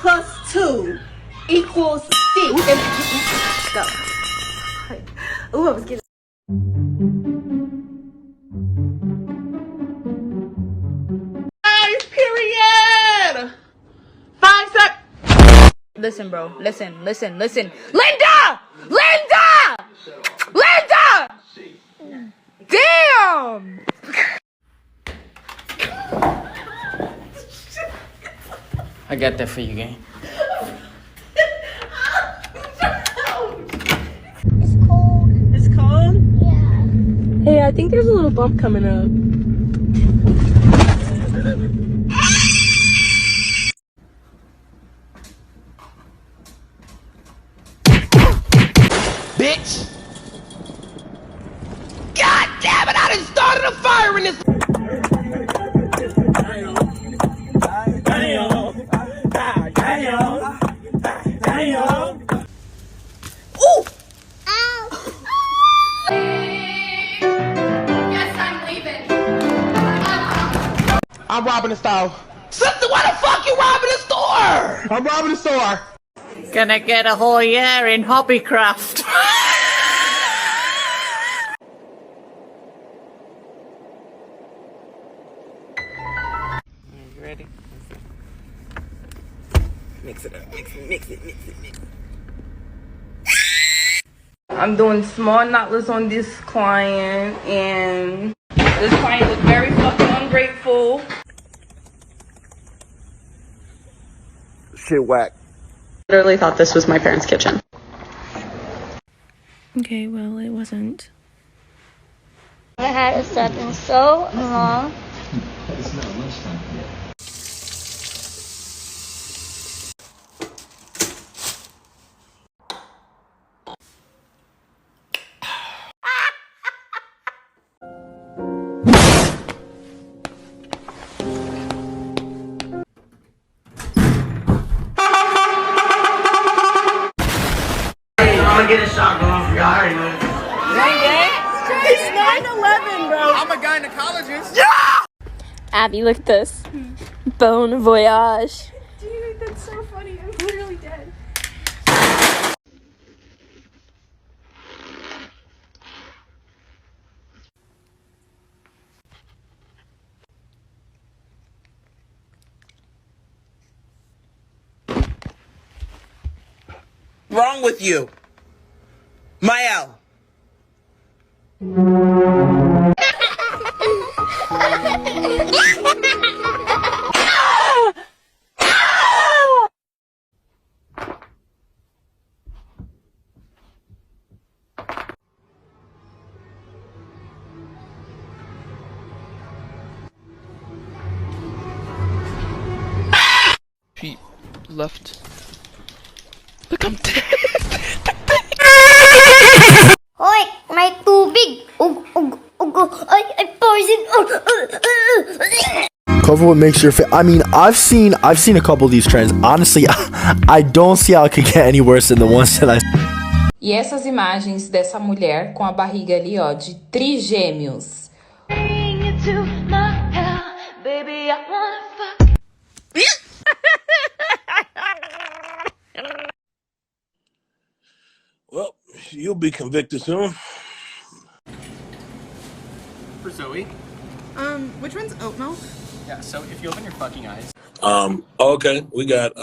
plus 2 equals 6. Go. Ooh, I was getting. Period. 5 sec. Listen, bro. Listen. Linda! Damn! I got that for you, gang. It's cold. It's cold? Yeah. Hey, I think there's a little bump coming up. Bitch! God damn it! I done started a fire in this. Ooh! Yes, I'm leaving. I'm robbing the store. Sister, why the fuck you robbing the store? I'm robbing the store. Gonna get a whole year in hobbycraft. You ready? Mix it up. Mix it. I'm doing small knotless on this client, and this client is very fucking ungrateful. Shit whack. Literally thought this was my parents' kitchen. Okay, well, it wasn't. I had something so long. I'm gonna get a shot going for y'all. I already know. It's 9/11, bro. I'm a gynecologist. Abby, look at this. Bon voyage. Dude, that's so funny. I'm literally dead. Wrong with you? Mael. She left. Look, I'm dead. Hoy, may tubig. Ay, poison. Cover what makes your fit. I mean, I've seen a couple of these trends. Honestly, I don't see how it could get any worse than the ones that I. E essas imagens dessa mulher com a barriga ali, ó, de trigêmeos. Well, you'll be convicted soon. For Zoe. Which one's oat milk? Yeah, so if you open your fucking eyes. Okay, we got,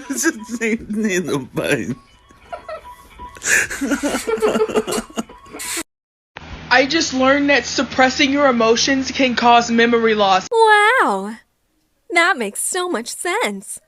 Just in the bite. I just learned that suppressing your emotions can cause memory loss. Wow. That makes so much sense.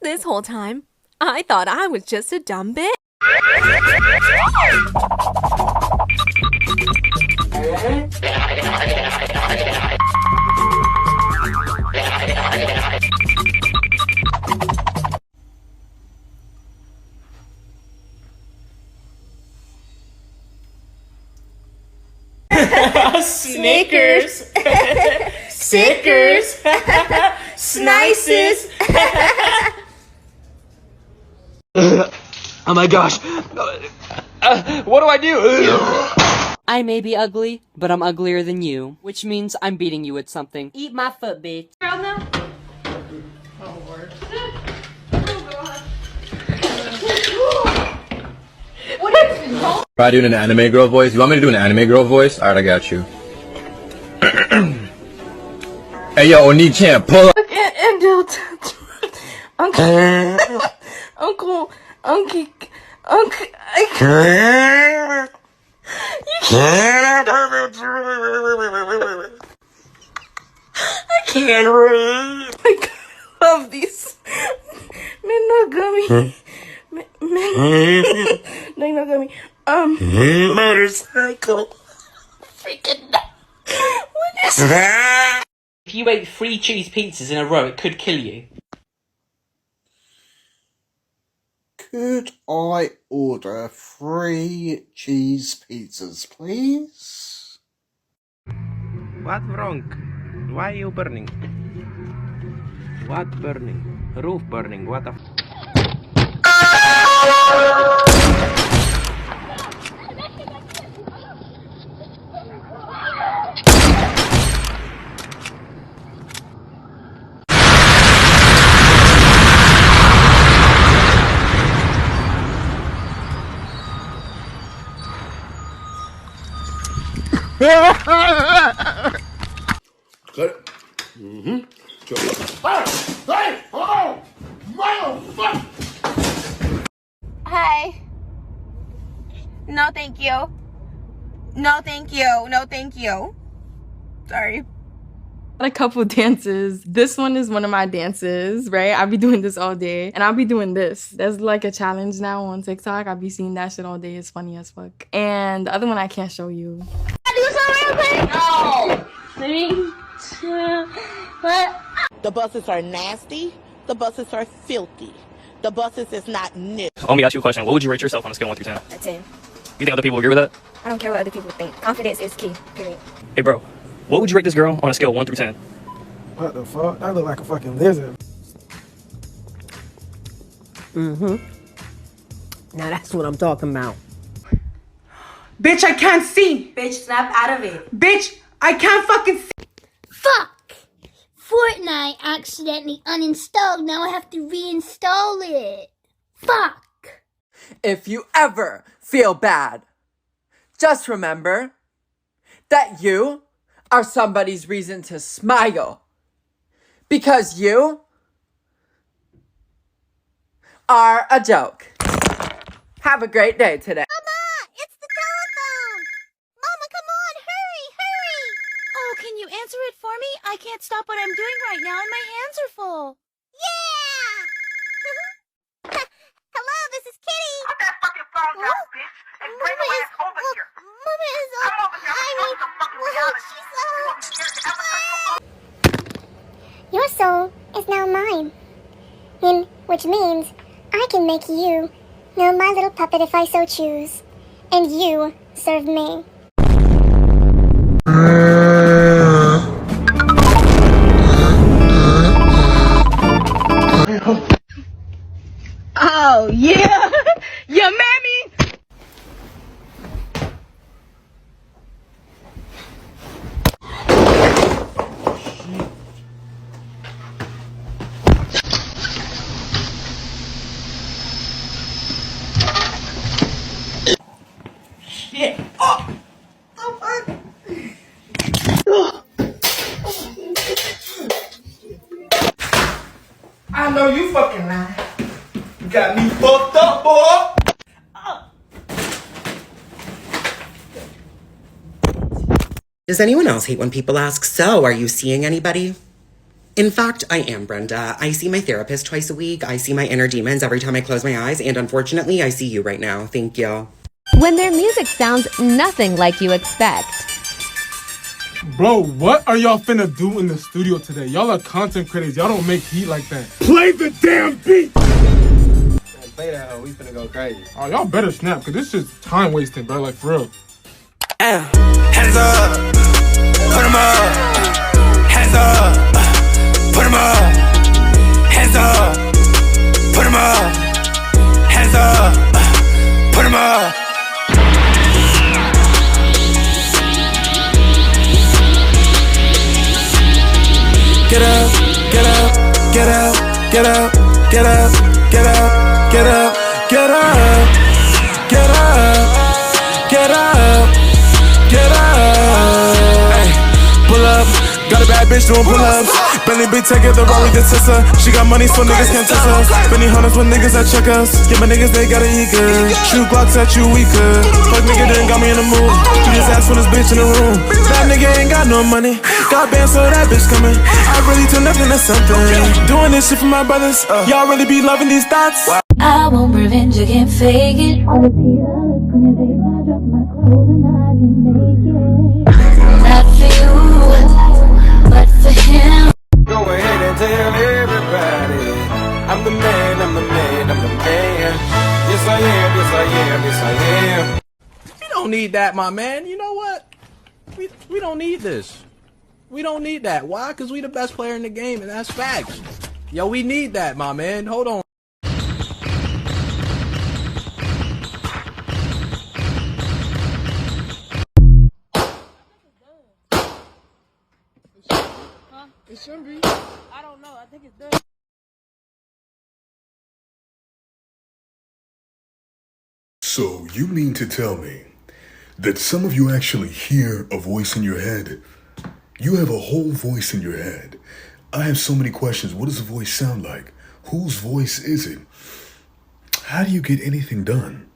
This whole time, I thought I was just a dumb bitch. Snickers. Sickers. Snices. oh my gosh. What do I do? I may be ugly, but I'm uglier than you, which means I'm beating you at something. Eat my foot, bitch. Girl, now. Oh, Lord. What is wrong? Try doing an anime girl voice. You want me to do an anime girl voice? Alright, I got you. Hey yo, Oni-chan, pull up. Uncle, I can't. I can't read. I love these. Men not gummy. They not gummy. Motorcycle. Freaking. What is that? If you ate 3 cheese pizzas in a row, it could kill you. Could I order 3 cheese pizzas, please? What's wrong? Why are you burning? What burning? Roof burning. What the Cut it. Mm-hmm. Hey! Oh! Motherfucker! Hi. No, thank you. No, thank you. No, thank you. Sorry. A couple dances. This one is one of my dances, right? I'll be doing this all day. And I'll be doing this. There's like a challenge now on TikTok. I'll be seeing that shit all day. It's funny as fuck. And the other one I can't show you. No! 3, 2, 1. The buses are nasty. The buses are filthy. The buses is not new. Let me ask you a question. What would you rate yourself on a scale of 1 through 10? A 10. You think other people agree with that? I don't care what other people think. Confidence is key, period. Hey bro, what would you rate this girl on a scale of 1 through 10? What the fuck? That look like a fucking lizard. Now that's what I'm talking about. Bitch, I can't see. Bitch, snap out of it. Bitch, I can't fucking see. Fuck! Fortnite accidentally uninstalled. Now I have to reinstall it. Fuck! If you ever feel bad, just remember that you are somebody's reason to smile. Because you are a joke. Have a great day today. Mama, it's the telephone. Mama, come on, hurry, hurry. Oh, can you answer it for me? I can't stop what I'm doing right now and my hands are full. Yeah! Hello, this is Kitty. Put that fucking phone down, bitch, and bring her ass over here. Mama is up. Come over here. I Show need some fucking reality. Your soul is now mine. Which means I can make you my little puppet if I so choose. And you serve me. Oh, yeah. Yeah, mammy. Shit. Oh. I know you fucking lying. You got me fucked up, boy. Does anyone else hate when people ask, so are you seeing anybody? In fact, I am, Brenda. I see my therapist twice a week. I see my inner demons every time I close my eyes. And unfortunately, I see you right now. Thank you. When their music sounds nothing like you expect. Bro, what are y'all finna do in the studio today? Y'all are content creators. Y'all don't make heat like that. Play the damn beat. Man, play that hoe. We finna go crazy. Oh, y'all better snap, because this is time wasting, bro. Like, for real. Hands up. Put 'em up. Hands up. Put 'em up. Hands up. Put 'em up. Hands up. Put 'em up. get up, get up, get up, get up, get up, get up, get up, get up, get up, get up, get up. Hey, pull up, got a bad bitch doing pull-ups. Bentley big take it, the Rari the Tessa. She got money so niggas can't test us. Spending hundreds with niggas that check us. Yeah, my niggas they gotta eat good. Shoot Glocks at you, we could. Fuck nigga done got me in the mood. You just asked for this bitch in the room. That nigga ain't got no money. Got bands so that bitch coming. I really turn nothing to something. Doing this shit for my brothers. Y'all really be loving these thoughts? I won't revenge, I can't fake it. I see the look on your face, I drop my clothes and I can make it. Not for you, but for him. Go ahead and tell everybody I'm the man, I'm the man, I'm the man. Yes I am, yes I am, yes I am. We don't need that, my man. You know what? We don't need this. We don't need that. Why? Because we the best player in the game, and that's facts. Yo, we need that, my man. Hold on. It shouldn't be. I don't know. I think it's done. So you mean to tell me that some of you actually hear a voice in your head? You have a whole voice in your head. I have so many questions. What does the voice sound like? Whose voice is it? How do you get anything done?